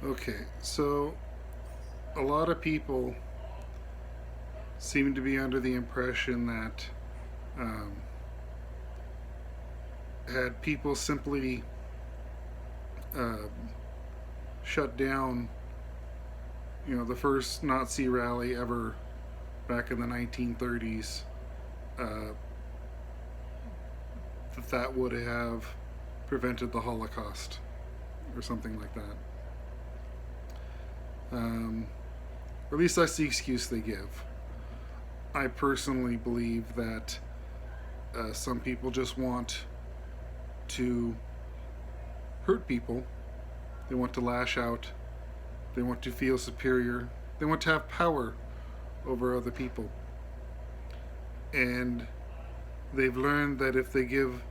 Okay, so a lot of people seem to be under the impression that um, had people simply uh, shut down, the first Nazi rally ever back in the 1930s, uh, that would have prevented the Holocaust or something like that. Or at least that's the excuse they give. I personally believe that some people just want to hurt people. They want to lash out. They want to feel superior. They want to have power over other people. And they've learned that if they give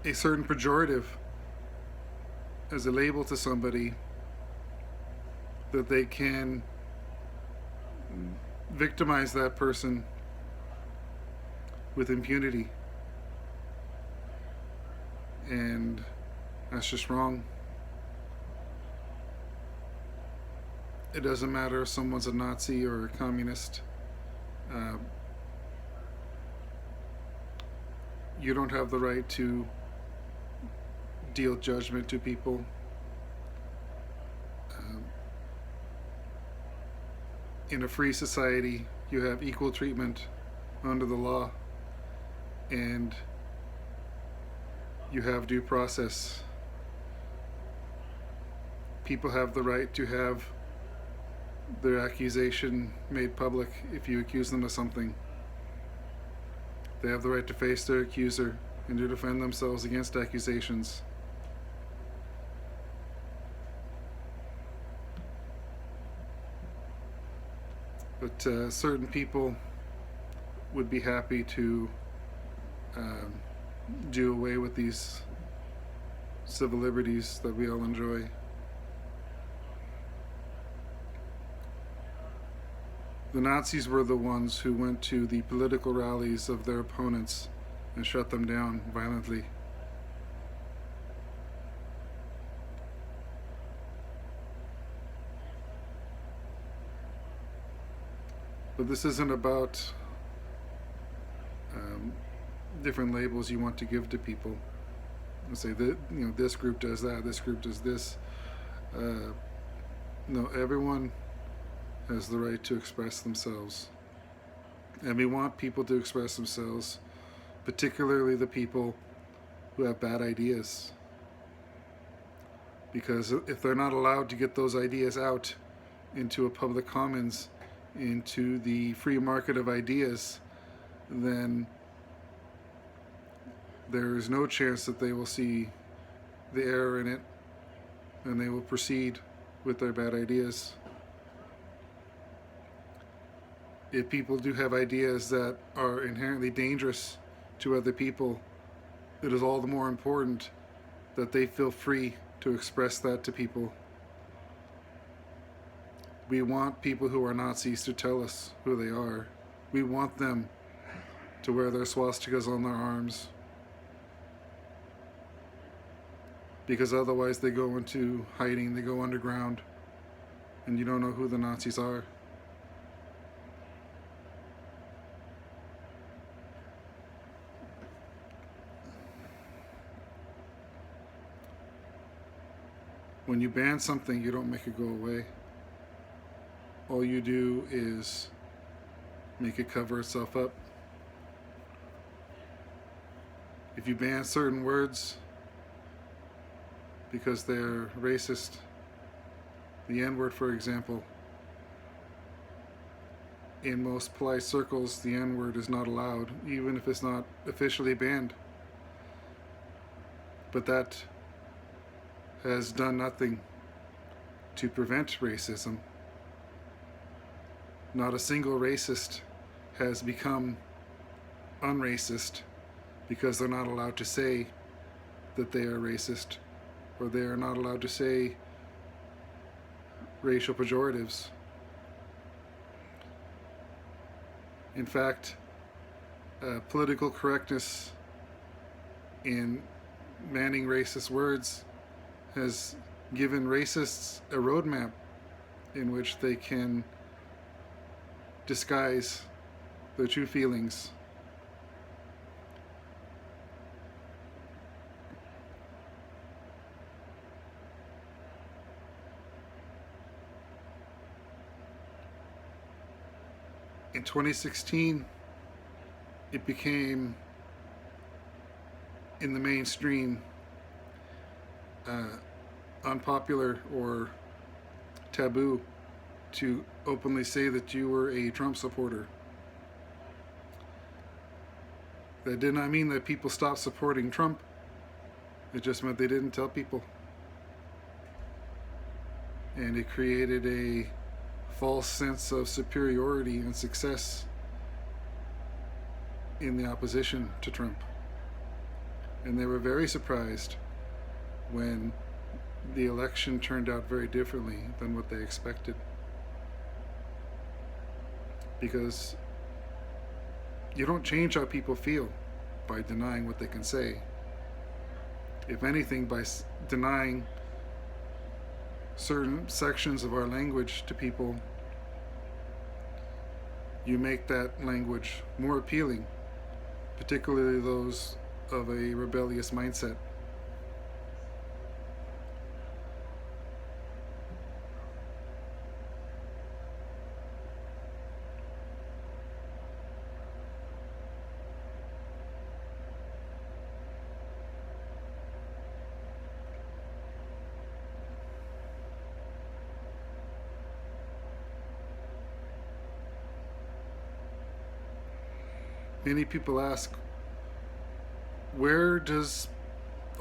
a certain pejorative as a label to somebody, that they can victimize that person with impunity. And that's just wrong. It doesn't matter if someone's a Nazi or a communist. Uh, you don't have the right to deal judgment to people. Um, in a free society, you have equal treatment under the law, and you have due process. People have the right to have their accusation made public if you accuse them of something. They have the right to face their accuser and to defend themselves against accusations. But certain people would be happy to um, do away with these civil liberties that we all enjoy. The Nazis were the ones who went to the political rallies of their opponents and shut them down violently. But this isn't about different labels you want to give to people. And say that this group does that, this group does this. No, everyone has the right to express themselves, and we want people to express themselves, particularly the people who have bad ideas. Because if they're not allowed to get those ideas out into a public commons, into the free market of ideas, then there is no chance that they will see the error in it and they will proceed with their bad ideas. If people do have ideas that are inherently dangerous to other people, it is all the more important that they feel free to express that to people. We want people who are Nazis to tell us who they are. We want them to wear their swastikas on their arms, because otherwise they go into hiding, they go underground, and you don't know who the Nazis are. When you ban something, you don't make it go away. All you do is make it cover itself up. If you ban certain words because they're racist, the N-word, for example, in most polite circles, the N-word is not allowed, even if it's not officially banned. But that has done nothing to prevent racism. Not a single racist has become unracist because they're not allowed to say that they are racist, or they are not allowed to say racial pejoratives. In fact, political correctness in banning racist words has given racists a roadmap in which they can disguise their true feelings. In 2016, it became in the mainstream unpopular or taboo to openly say that you were a Trump supporter. That did not mean that people stopped supporting Trump. It just meant they didn't tell people. And it created a false sense of superiority and success in the opposition to Trump. And they were very surprised when the election turned out very differently than what they expected. Because you don't change how people feel by denying what they can say. If anything, by denying certain sections of our language to people, you make that language more appealing, particularly those of a rebellious mindset. Many people ask, where does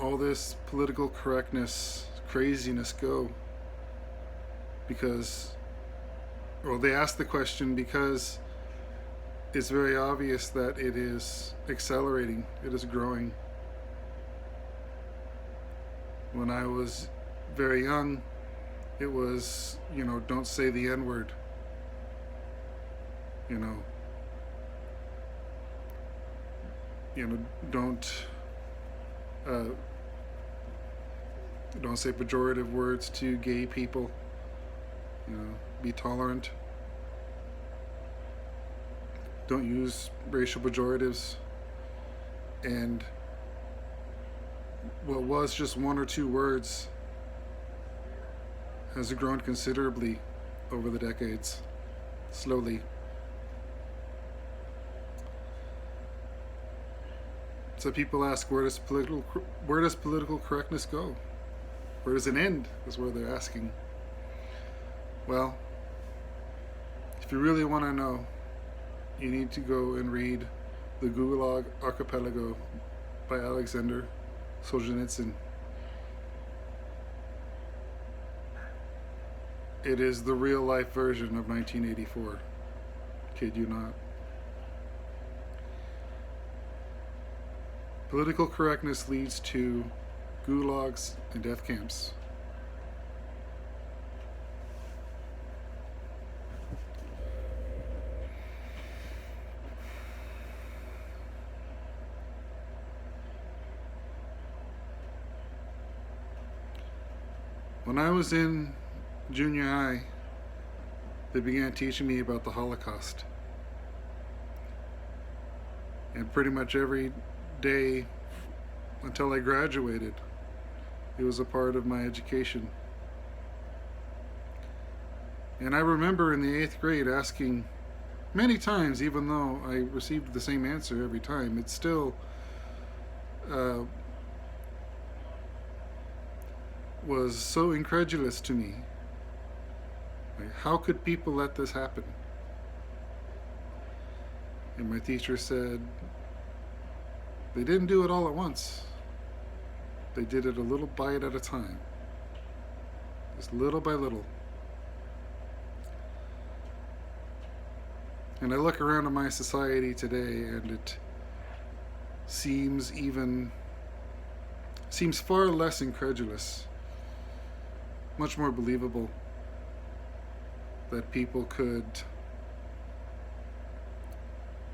all this political correctness craziness go? Because, well, they ask the question because it's very obvious that it is accelerating, it is growing. When I was very young, it was, don't say the N-word. Don't say pejorative words to gay people. Be tolerant. Don't use racial pejoratives. And what was just one or two words has grown considerably over the decades, slowly. So people ask, where does political correctness go? Where does it end, is where they're asking. Well, if you really want to know, you need to go and read The Gulag Archipelago by Alexander Solzhenitsyn. It is the real life version of 1984. Kid you not. Political correctness leads to gulags and death camps. When I was in junior high, they began teaching me about the Holocaust. And pretty much every day until I graduated, it was a part of my education. And I remember in the 8th grade asking many times, even though I received the same answer every time, it still was so incredulous to me. Like, how could people let this happen? And my teacher said, they didn't do it all at once. They did it a little bite at a time. Just little by little. And I look around at my society today and it seems far less incredulous, much more believable that people could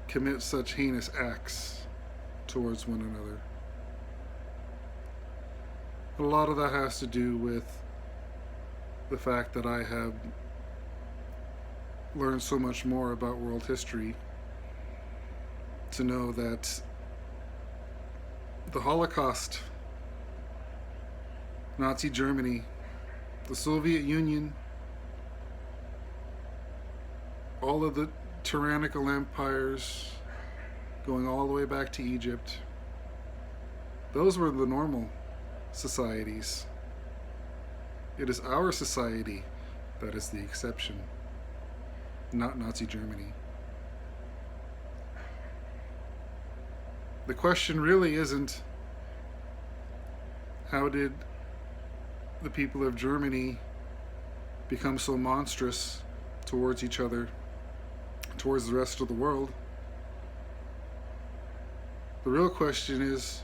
commit such heinous acts towards one another. A lot of that has to do with the fact that I have learned so much more about world history to know that the Holocaust, Nazi Germany, the Soviet Union, all of the tyrannical empires going all the way back to Egypt, those were the normal societies. It is our society that is the exception, not Nazi Germany. The question really isn't how did the people of Germany become so monstrous towards each other, towards the rest of the world. The real question is,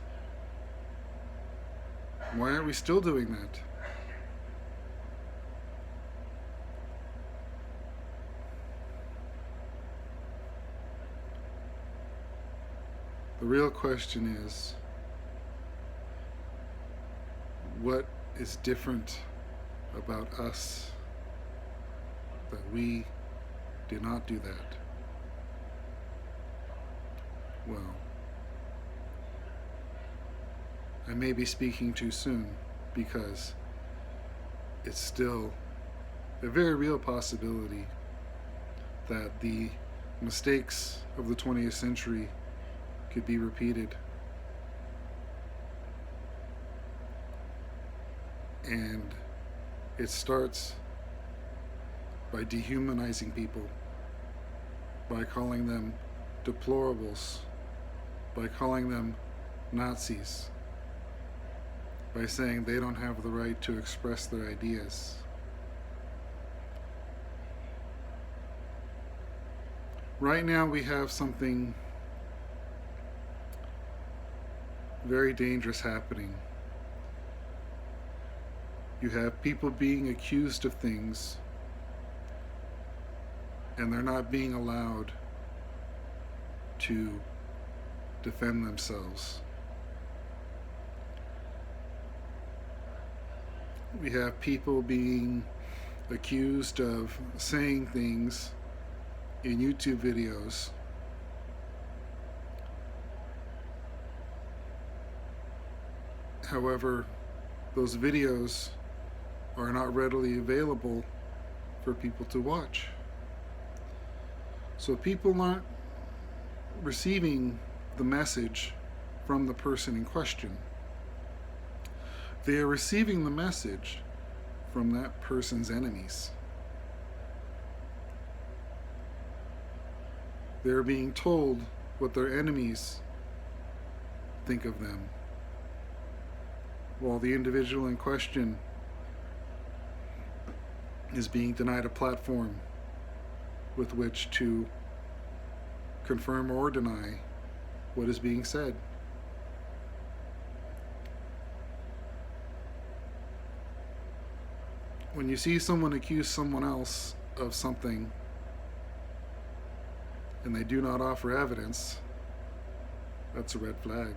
why aren't we still doing that? The real question is, what is different about us that we did not do that? Well, I may be speaking too soon because it's still a very real possibility that the mistakes of the 20th century could be repeated. And it starts by dehumanizing people, by calling them deplorables, by calling them Nazis, by saying they don't have the right to express their ideas. Right now we have something very dangerous happening. You have people being accused of things and they're not being allowed to defend themselves. We have people being accused of saying things in YouTube videos however, those videos are not readily available for people to watch. So people aren't receiving the message from the person in question. They are receiving the message from that person's enemies. They're being told what their enemies think of them, while the individual in question is being denied a platform with which to confirm or deny what is being said. When you see someone accuse someone else of something and they do not offer evidence, that's a red flag.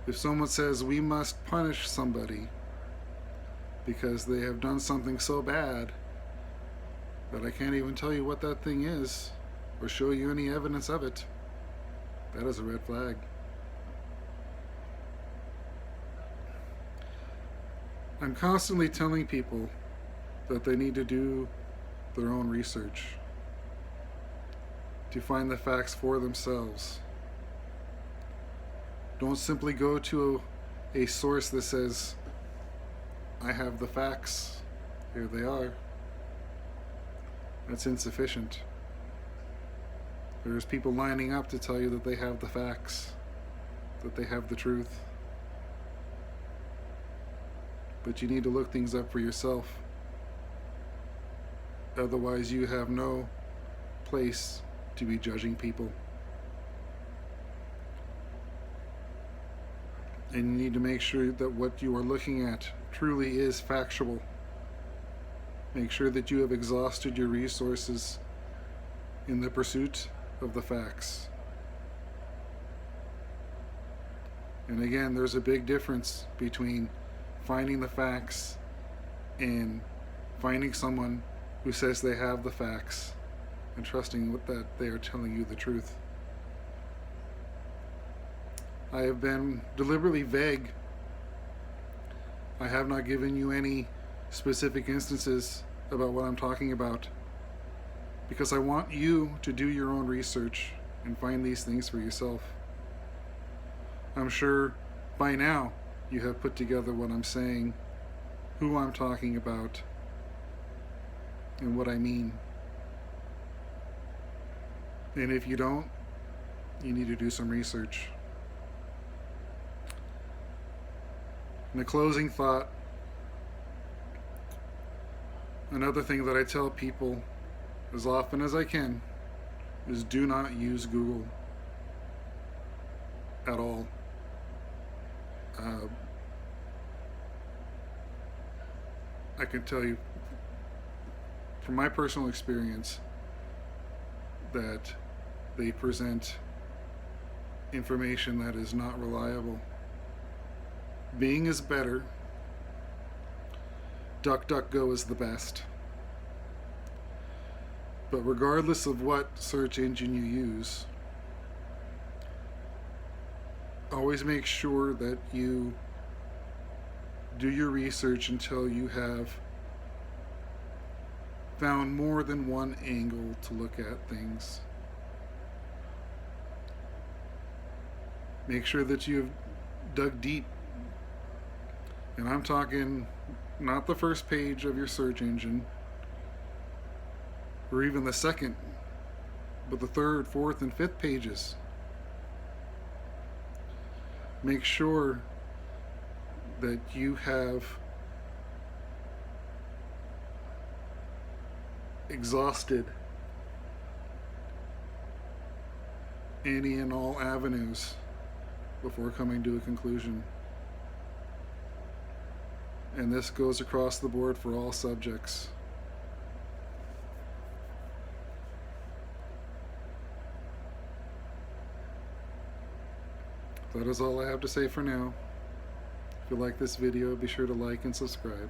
If someone says we must punish somebody because they have done something so bad that I can't even tell you what that thing is or show you any evidence of it, that is a red flag. I'm constantly telling people that they need to do their own research, to find the facts for themselves. Don't simply go to a source that says, I have the facts, here they are. That's insufficient. There's people lining up to tell you that they have the facts, that they have the truth. But you need to look things up for yourself. Otherwise, you have no place to be judging people. And you need to make sure that what you are looking at truly is factual. Make sure that you have exhausted your resources in the pursuit of the facts. And again, there's a big difference between finding the facts and finding someone who says they have the facts and trusting that they are telling you the truth. I have been deliberately vague. I have not given you any specific instances about what I'm talking about because I want you to do your own research and find these things for yourself. I'm sure by now you have put together what I'm saying, who I'm talking about, and what I mean. And if you don't, you need to do some research. And a closing thought, another thing that I tell people as often as I can is do not use Google at all. I can tell you from my personal experience that they present information that is not reliable. Bing is better. DuckDuckGo is the best. But regardless of what search engine you use, always make sure that you do your research until you have found more than one angle to look at things. Make sure that you've dug deep. And I'm talking not the first page of your search engine, or even the second, but the third, fourth, and fifth pages. Make sure that you have exhausted any and all avenues before coming to a conclusion. And this goes across the board for all subjects. That is all I have to say for now. If you like this video, be sure to like and subscribe.